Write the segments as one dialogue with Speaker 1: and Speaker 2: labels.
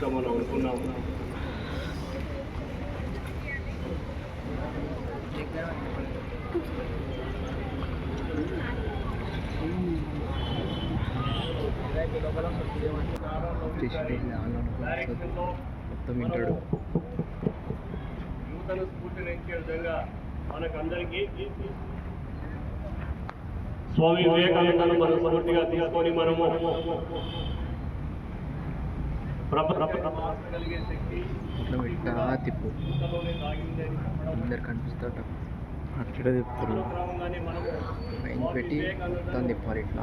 Speaker 1: తీసుకుంటామని అనుకున్నాము. యువతను స్ఫూర్తినిచ్చే విధంగా మనకందరికీ స్వామి వివేకానందను మనం స్ఫూర్తిగా తీసుకొని మనము కలిగే శక్తి
Speaker 2: అందరు కనిపిస్తాట అట్లా చెప్తారు పెట్టి తిప్పాలి ఇట్లా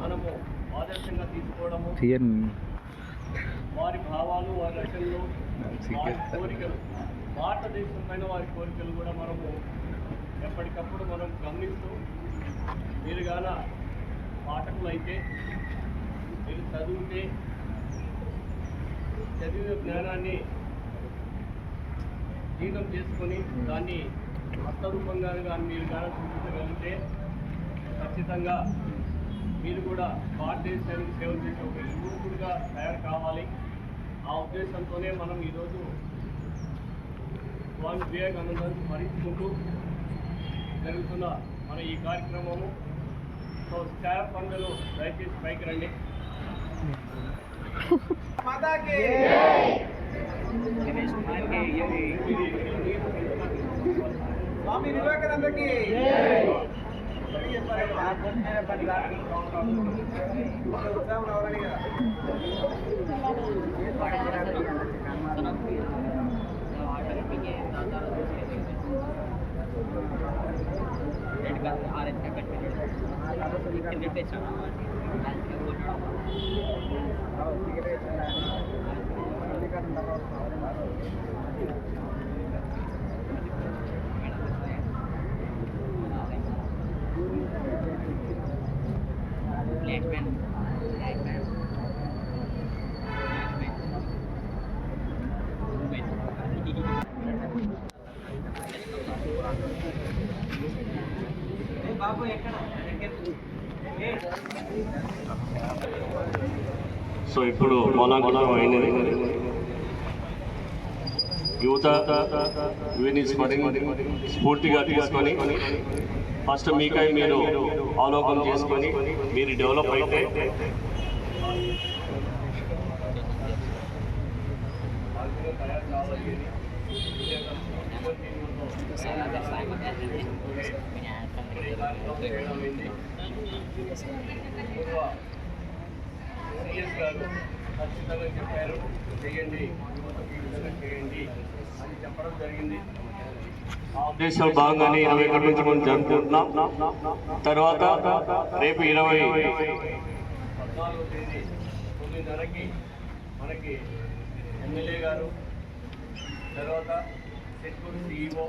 Speaker 1: ఆదర్శంగా తీసుకోవడము,
Speaker 2: తీయను
Speaker 1: వారి భావాలు, వారి రచనలు, వారి కోరికలు, భారతదేశంపైన వారి కోరికలు కూడా మనము ఎప్పటికప్పుడు మనం గమనిస్తూ, మీరు గాన పాఠకులు అయితే మీరు చదివితే చదివిన జ్ఞానాన్ని జీర్ణం చేసుకొని దాన్ని హస్తరూపంగా కానీ మీరు కానీ చూపించగలిగితే ఖచ్చితంగా మీరు కూడా భారతదేశానికి సేవ చేసే ఒక యువకుడిగా తయారు కావాలి. ఆ ఉద్దేశంతోనే మనం ఈరోజు స్వామి వివేకానందాన్ని స్మరించుకుంటూ జరుగుతున్న మన ఈ కార్యక్రమము. సో స్టాఫ్ అందరూ దయచేసి పైకి రండి.
Speaker 3: స్వామి వివేకానందకి
Speaker 1: సో ఇప్పుడు మౌనాంకులం అయినది. యువత వీరిని స్ఫూర్తిగా తీసుకొని ఫస్ట్ మీకై మీరు అవలోకనం చేసుకొని మీరు డెవలప్ అయితే సిఎస్ గారు ఖచ్చితంగా చెప్పారు, చేయండి, యువతకి విధంగా చేయండి అని చెప్పడం జరిగింది. ఆ ఉద్దేశం భాగంగానే 21 నుంచి మనం జరుపుకుంటున్నాం. తర్వాత రేపు 14వ తేదీ 9:30కి మనకి ఎమ్మెల్యే గారు, తర్వాత సెట్కూరు సిఇఓ,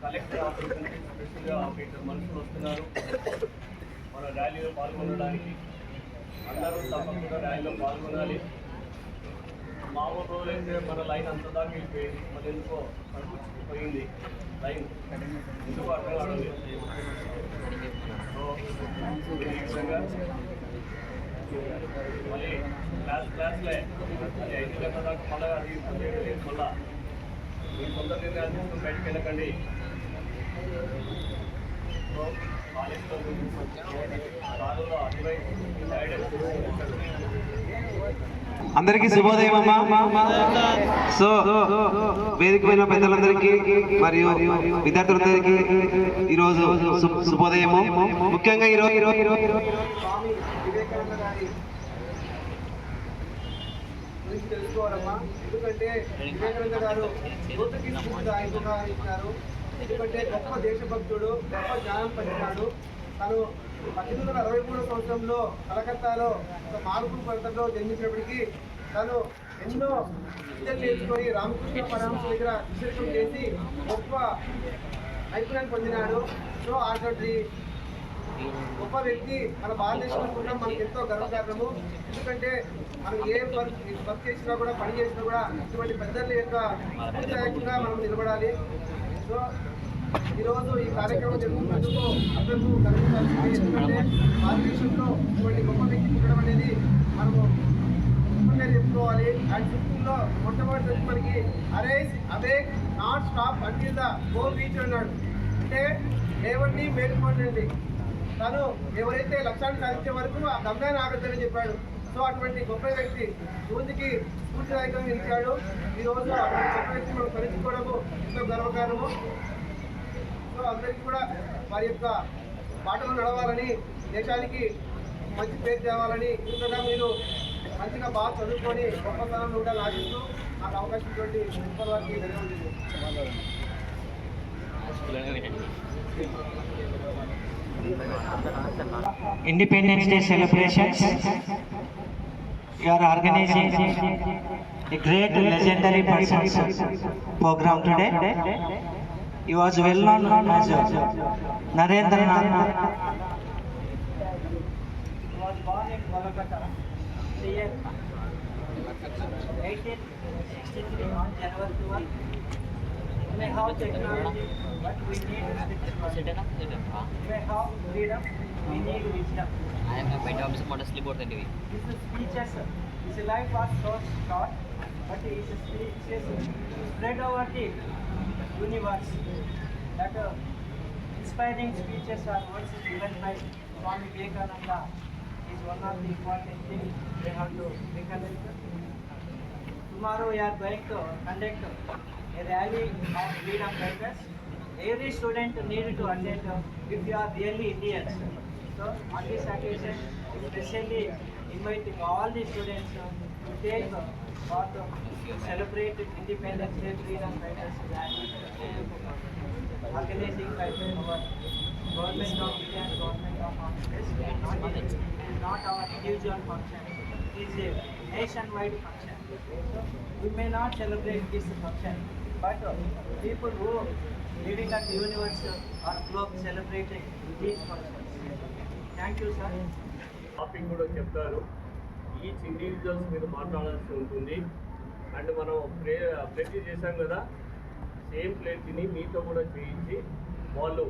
Speaker 1: కలెక్టర్ ఆఫీస్ నుంచి స్పెషల్గా ఆఫీసర్ మనుషులు వస్తున్నారు మన ర్యాలీలో పాల్గొనడానికి. అందరూ తప్పకుండా ర్యాలీలో పాల్గొనాలి. మామూలు రోజులైతే మన లైన్ అంత దాకా వెళ్ళిపోయింది, మన ఎందుకో పోయింది లైన్, ఎందుకు అర్థం కావడం. సో ఈ విధంగా మళ్ళీ క్లాస్లే మళ్ళీ 5 గంటల దాకా మళ్ళీ అది మళ్ళా మీ సొంత నిర్ణయాలు తీసుకుని బయటకు వెళ్ళకండి. సో కాలేజీలో సార్లో అడ్వైస్ గైడెన్స్.
Speaker 4: అందరికీ శుభోదయం అమ్మా. సో వేదిక పైన పెద్దలందరికీ మరియు విద్యార్థులందరికీ ఈరోజు శుభోదయము. ముఖ్యంగా ఈరోజు
Speaker 3: స్వామి వివేకానంద గారి గురించి తెలుసుకోవాలమ్మా. ఎందుకంటే వివేకానంద గారు యువతకి స్ఫూర్తిదాయకంగా ఇచ్చినారు. ఎందుకంటే గొప్ప దేశభక్తుడు, గొప్ప జ్ఞానం పంచినాడు. తను 1863 సంవత్సరంలో కలకత్తాలో ఒక మార్పుల ప్రాంతంలో జన్మించినప్పటికీ తను ఎన్నో విద్యలు నేర్చుకొని రామకృష్ణ పరమహంస దగ్గర శిష్యత్వం చేసి గొప్ప నైపుణ్యాన్ని పొందినాడు. సో అటువంటి గొప్ప వ్యక్తి మన భారతదేశంలో కూడా మనకు ఎంతో గర్వకారణము. ఎందుకంటే మనం ఏ వర్క్ చేసినా కూడా, పని చేసినా కూడా ఇటువంటి పెద్దల యొక్క స్ఫూర్తిదాయకంగా మనం నిలబడాలి. సో ఈరోజు ఈ కార్యక్రమం జరుగుతున్నందుకు అందరూ గర్వించాల్సింది. ఎందుకంటే భారతదేశంలో ఇటువంటి గొప్ప వ్యక్తి ఉండడం అనేది మనము చెప్పుకోవాలి. అండ్ దీనిలో మొట్టమొదటి వచ్చి మనకి arise awake not stop until the goal reach అన్నాడు. అంటే లేవండి మేలుకోండి, తను ఎవరైతే లక్ష్యాన్ని సాధించే వరకు ఆ గమ్యాన్ని ఆగొద్దని చెప్పాడు. సో అటువంటి గొప్ప వ్యక్తి యూత్కి స్ఫూర్తిదాయకంగా నిలిచాడు. ఈరోజు అటువంటి గొప్ప వ్యక్తి మనం తలుచుకోవడము ఎంతో గర్వకారణము. సో అందరికీ కూడా వారి యొక్క బాటలో నడవాలని, దేశానికి మంచి పేరు తేవాలని, ఇంకా మీరు మంచిగా బాగా చదువుకొని గొప్ప స్థానంలో ఉండాలని ఆశిస్తూ నాకు అవకాశం ఇటువంటి ప్రిన్సిపల్ వారికి ధన్యవాదాలు.
Speaker 5: Independence Day celebrations. You are organizing a great legendary person's program today. He was well known as Narendra Nath.
Speaker 6: He was born in Kolkata, the year 1863 on January 12. We may have technology, but we need wisdom. We may have freedom, we need wisdom. His speeches, his life was so short, but his speeches spread over the universe. That inspiring speeches are words given by Swami Vivekananda is one of the important things we have to recollect. Tomorrow we are going to conduct a rally of freedom fighters. Every student needs to attend if you are really Indians. So on this occasion, especially inviting all the students to take part to celebrate Independence Day Freedom Fighters rally, organizing by our government of India and government of Andhra Pradesh. Not our individual function. It is a nationwide function. So we may not celebrate this function, but people who living at the universe or globe celebrating these functions. Thank you, sir.
Speaker 1: Topic కూడా చెప్తారు. Each individuals మీద మాట్లాడాల్సి ఉంటుంది. And మనం plate చేశాం కదా, same plate తిని మీతో కూడా చేయించి వాళ్ళు